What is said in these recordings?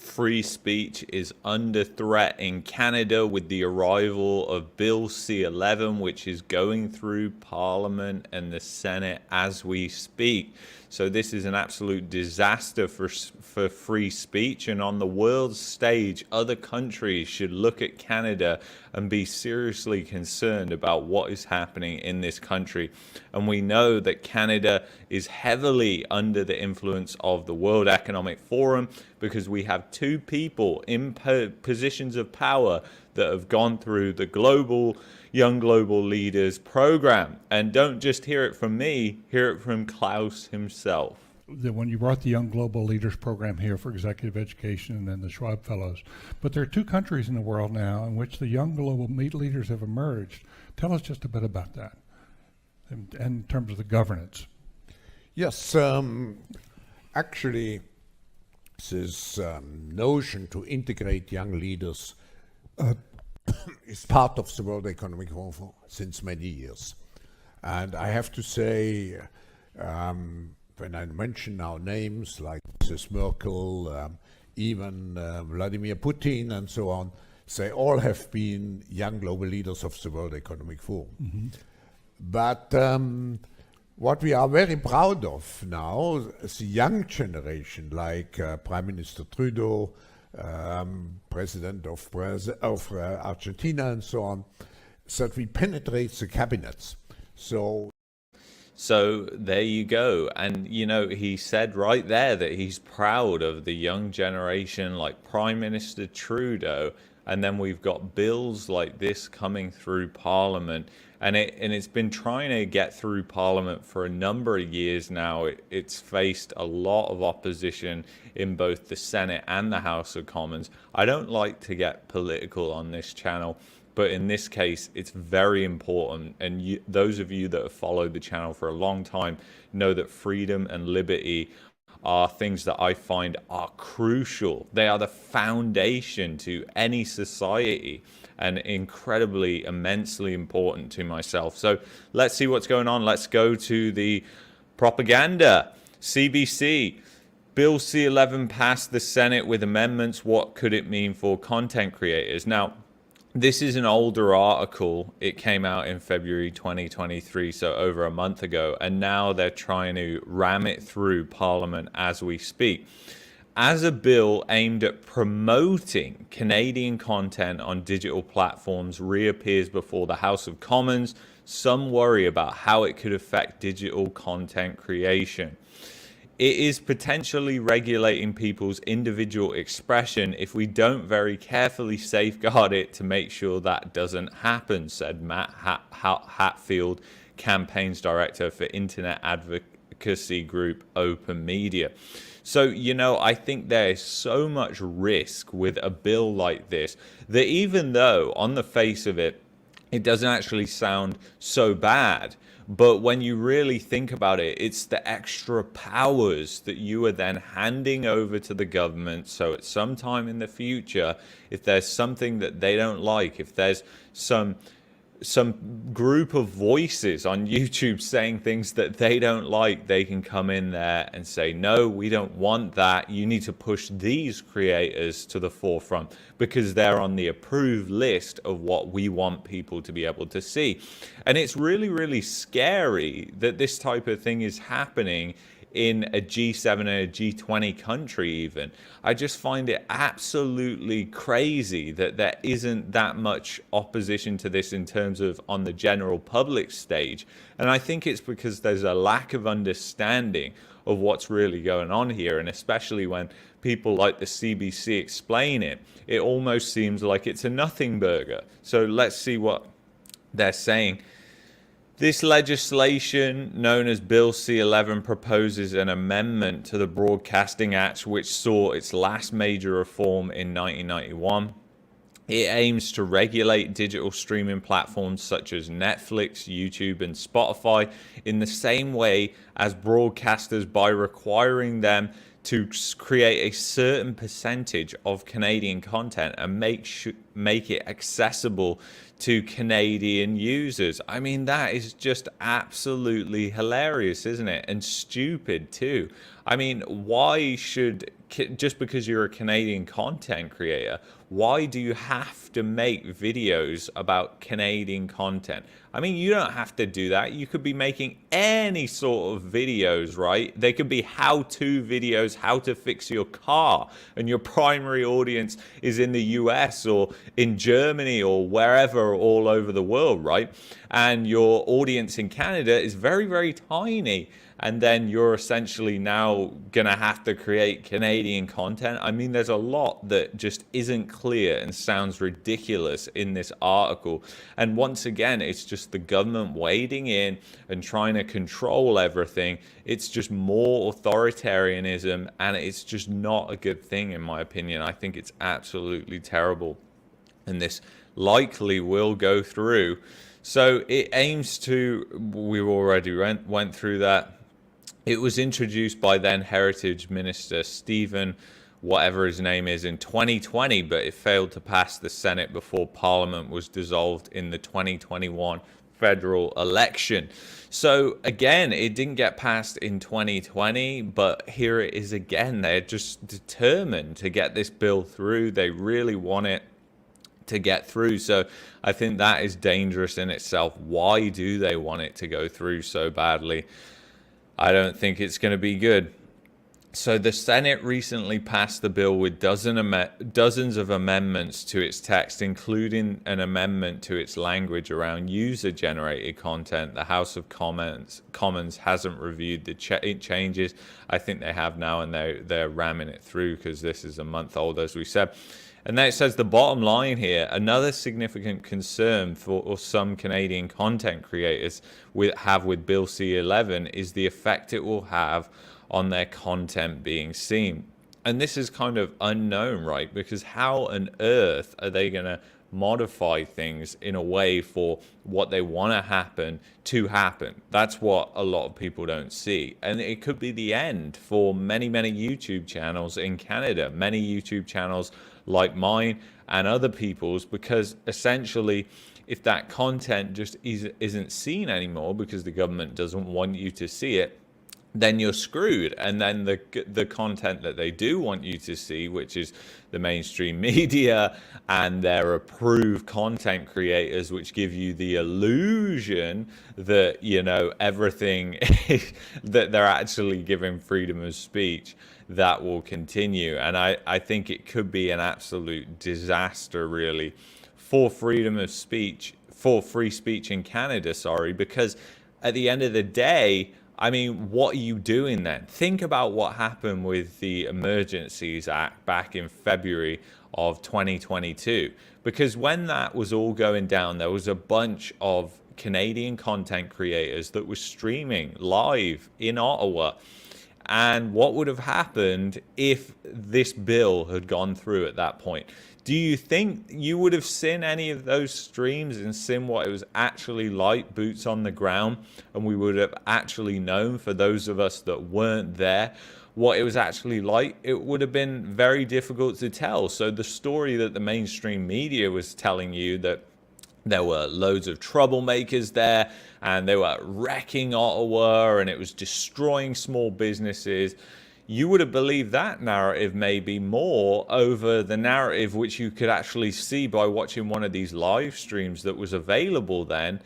free speech is under threat in Canada with the arrival of Bill C-11, which is going through Parliament and the Senate as we speak. So this is an absolute disaster for free speech. And on the world stage, other countries should look at Canada and be seriously concerned about what is happening in this country. And we know that Canada is heavily under the influence of the World Economic Forum because we have two people in positions of power that have gone through the Young Global Leaders program. And don't just hear it from me, hear it from Klaus himself. When you brought the Young Global Leaders program here for executive education and then the Schwab Fellows. But there are two countries in the world now in which the Young Global Leaders have emerged. Tell us just a bit about that in terms of the governance. Yes, actually, this notion to integrate young leaders is part of the World Economic Forum since many years. And I have to say, when I mention now names like Mrs. Merkel, even Vladimir Putin and so on, they all have been young global leaders of the World Economic Forum. Mm-hmm. But what we are very proud of now, the young generation, like Prime Minister Trudeau, President of Argentina and so on, that we penetrate the cabinets. So there you go. And, you know, he said right there that he's proud of the young generation like Prime Minister Trudeau. And then we've got bills like this coming through Parliament. And it's been trying to get through Parliament for a number of years now. It's faced a lot of opposition in both the Senate and the House of Commons. I don't like to get political on this channel, but in this case, it's very important. And those of you that have followed the channel for a long time know that freedom and liberty are things that I find are crucial. They are the foundation to any society and incredibly, immensely important to myself. So let's see what's going on. Let's go to the propaganda. CBC. Bill C-11 passed the Senate with amendments. What could it mean for content creators? Now, this is an older article. It came out in February 2023, so over a month ago, and now they're trying to ram it through Parliament as we speak. As a bill aimed at promoting Canadian content on digital platforms reappears before the House of Commons, some worry about how it could affect digital content creation. It is potentially regulating people's individual expression if we don't very carefully safeguard it to make sure that doesn't happen, said Matt Hatfield, campaigns director for internet advocacy group Open Media. So, you know, I think there is so much risk with a bill like this that even though on the face of it, it doesn't actually sound so bad, but when you really think about it, it's the extra powers that you are then handing over to the government. So at some time in the future, if there's something that they don't like, if there's some group of voices on YouTube saying things that they don't like, they can come in there and say, no, we don't want that. You need to push these creators to the forefront because they're on the approved list of what we want people to be able to see. And it's really, really scary that this type of thing is happening in a G7 and a G20 country even. I just find it absolutely crazy that there isn't that much opposition to this in terms of on the general public stage. And I think it's because there's a lack of understanding of what's really going on here. And especially when people like the CBC explain it, it almost seems like it's a nothing burger. So let's see what they're saying. This legislation, known as Bill C-11, proposes an amendment to the Broadcasting Act, which saw its last major reform in 1991. It aims to regulate digital streaming platforms such as Netflix, YouTube, and Spotify in the same way as broadcasters by requiring them to create a certain percentage of Canadian content and make make it accessible to Canadian users. I mean, that is just absolutely hilarious, isn't it? And stupid too. I mean, why should, just because you're a Canadian content creator, why do you have to make videos about Canadian content? I mean, you don't have to do that. You could be making any sort of videos, right? They could be how-to videos, how to fix your car, and your primary audience is in the US or in Germany or wherever all over the world, right? And your audience in Canada is very, very tiny. And then you're essentially now going to have to create Canadian content. I mean, there's a lot that just isn't clear and sounds ridiculous in this article. And once again, it's just the government wading in and trying to control everything. It's just more authoritarianism, and it's just not a good thing, in my opinion. I think it's absolutely terrible. And this likely will go through. So it aims to, we already went through that. It was introduced by then Heritage Minister Stephen, whatever his name is, in 2020, but it failed to pass the Senate before Parliament was dissolved in the 2021 federal election. So again, it didn't get passed in 2020, but here it is again. They're just determined to get this bill through. They really want it to get through. So I think that is dangerous in itself. Why do they want it to go through so badly? I don't think it's going to be good. So the Senate recently passed the bill with dozens of amendments to its text, including an amendment to its language around user-generated content. The House of Commons hasn't reviewed the changes. I think they have now, and they're ramming it through because this is a month old, as we said. And then it says the bottom line here, another significant concern for some Canadian content creators have with Bill C-11 is the effect it will have on their content being seen. And this is kind of unknown, right? Because how on earth are they going to modify things in a way for what they want to happen? That's what a lot of people don't see. And it could be the end for many, many YouTube channels in Canada, many YouTube channels like mine and other people's, because essentially if that content just isn't seen anymore because the government doesn't want you to see it, then you're screwed. And then the content that they do want you to see, which is the mainstream media and their approved content creators, which give you the illusion that, you know, everything that they're actually giving freedom of speech, that will continue. And I think it could be an absolute disaster, really, for freedom of speech, for free speech in Canada, because at the end of the day, I mean, what are you doing then? Think about what happened with the Emergencies Act back in February of 2022. Because when that was all going down, there was a bunch of Canadian content creators that were streaming live in Ottawa. And what would have happened if this bill had gone through at that point? Do you think you would have seen any of those streams and seen what it was actually like, boots on the ground, and we would have actually known, for those of us that weren't there, what it was actually like? It would have been very difficult to tell. So the story that the mainstream media was telling you, that there were loads of troublemakers there and they were wrecking Ottawa and it was destroying small businesses, you would have believed that narrative maybe more over the narrative which you could actually see by watching one of these live streams that was available then,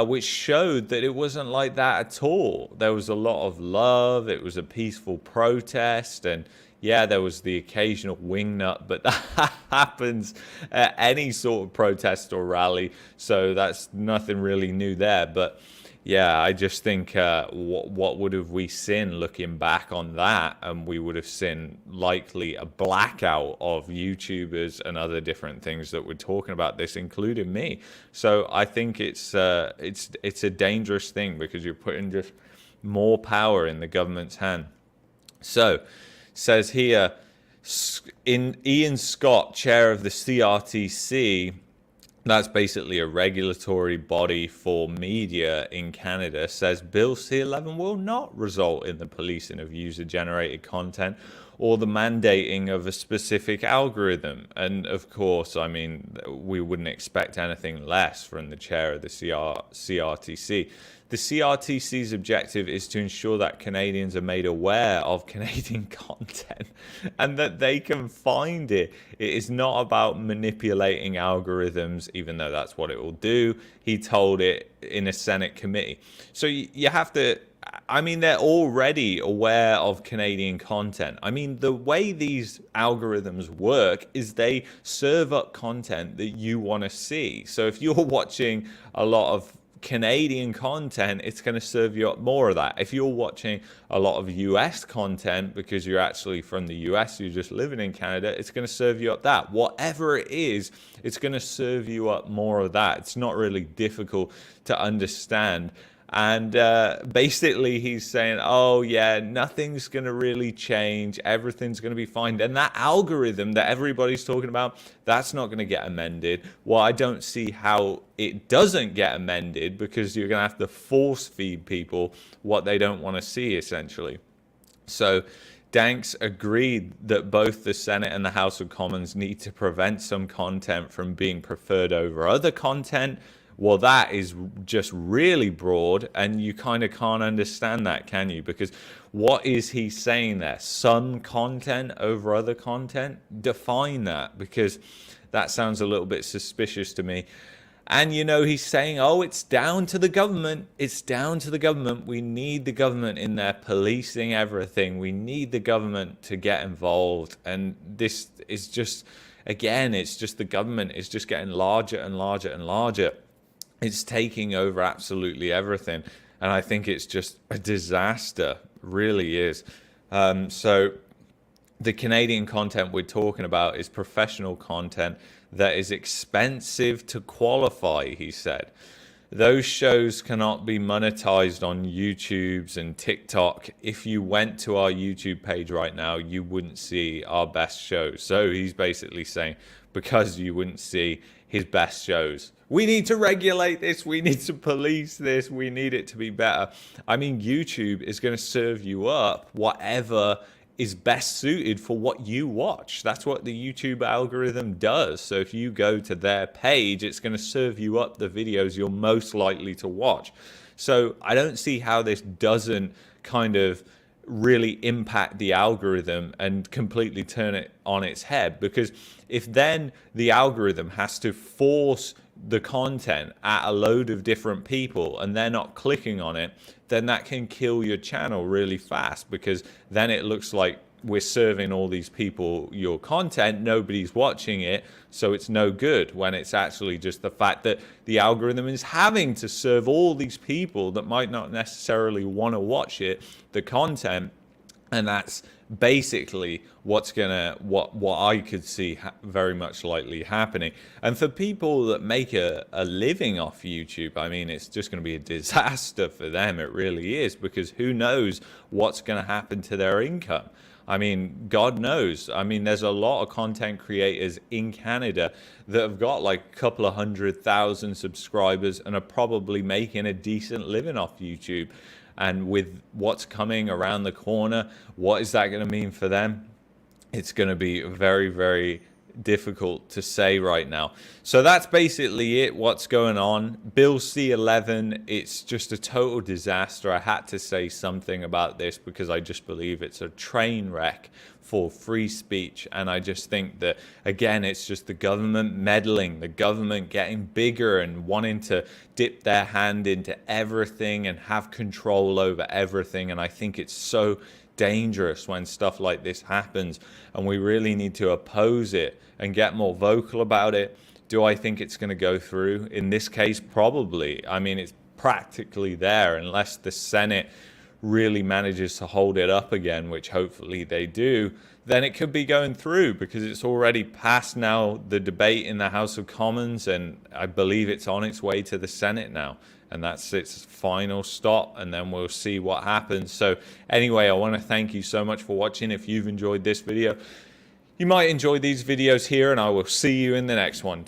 which showed that it wasn't like that at all. There was a lot of love, it was a peaceful protest, and yeah, there was the occasional wingnut, but that happens at any sort of protest or rally, so that's nothing really new there. But yeah, I just think what would have we seen looking back on that? And we would have seen likely a blackout of YouTubers and other different things that were talking about this, including me. So I think it's a dangerous thing, because you're putting just more power in the government's hand. So says here, Ian Scott, chair of the CRTC, that's basically a regulatory body for media in Canada, says Bill C-11 will not result in the policing of user-generated content or the mandating of a specific algorithm. And of course, I mean, we wouldn't expect anything less from the chair of the CRTC. The CRTC's objective is to ensure that Canadians are made aware of Canadian content and that they can find it. It is not about manipulating algorithms, even though that's what it will do. He told it in a Senate committee. So you have to, I mean, they're already aware of Canadian content. I mean, the way these algorithms work is they serve up content that you want to see. So if you're watching a lot of Canadian content, it's going to serve you up more of that. If you're watching a lot of US content because you're actually from the US, you're just living in Canada, it's going to serve you up that. Whatever it is, it's going to serve you up more of that. It's not really difficult to understand. And basically he's saying, oh yeah, nothing's going to really change. Everything's going to be fine. And that algorithm that everybody's talking about, that's not going to get amended. Well, I don't see how it doesn't get amended, because you're going to have to force feed people what they don't want to see, essentially. So Danks agreed that both the Senate and the House of Commons need to prevent some content from being preferred over other content. Well, that is just really broad, and you kind of can't understand that, can you? Because what is he saying there? Some content over other content? Define that, because that sounds a little bit suspicious to me. And, you know, he's saying, oh, it's down to the government. It's down to the government. We need the government in there policing everything. We need the government to get involved. And this is just, again, it's just the government is just getting larger and larger and larger. It's taking over absolutely everything. And I think it's just a disaster, really is. So the Canadian content we're talking about is professional content that is expensive to qualify, he said. Those shows cannot be monetized on YouTube's and TikTok. If you went to our YouTube page right now, you wouldn't see our best shows. So he's basically saying, because you wouldn't see his best shows, we need to regulate this, we need to police this, we need it to be better. I mean, YouTube is going to serve you up whatever is best suited for what you watch. That's what the YouTube algorithm does. So if you go to their page, it's going to serve you up the videos you're most likely to watch. So I don't see how this doesn't kind of really impact the algorithm and completely turn it on its head. Because if then the algorithm has to force the content at a load of different people and they're not clicking on it, then that can kill your channel really fast, because then it looks like we're serving all these people your content, nobody's watching it, so it's no good, when it's actually just the fact that the algorithm is having to serve all these people that might not necessarily want to watch it, the content. And that's basically what I could see very much likely happening. And for people that make a living off YouTube, I mean, it's just going to be a disaster for them. It really is, because who knows what's going to happen to their income. I mean, God knows. I mean, there's a lot of content creators in Canada that have got like a couple of 100,000 subscribers and are probably making a decent living off YouTube. And with what's coming around the corner, what is that going to mean for them? It's going to be very, very difficult to say right now. So that's basically it, what's going on. Bill C-11, it's just a total disaster. I had to say something about this because I just believe it's a train wreck for free speech. And I just think that, again, it's just the government meddling, the government getting bigger and wanting to dip their hand into everything and have control over everything. And I think it's so dangerous when stuff like this happens, and we really need to oppose it and get more vocal about it. Do I think it's going to go through? In this case, probably. I mean, it's practically there unless the Senate really manages to hold it up again, which hopefully they do. Then it could be going through, because it's already passed now the debate in the House of Commons, and I believe it's on its way to the Senate now. And that's its final stop, and then we'll see what happens. So anyway, I want to thank you so much for watching. If you've enjoyed this video, you might enjoy these videos here, and I will see you in the next one.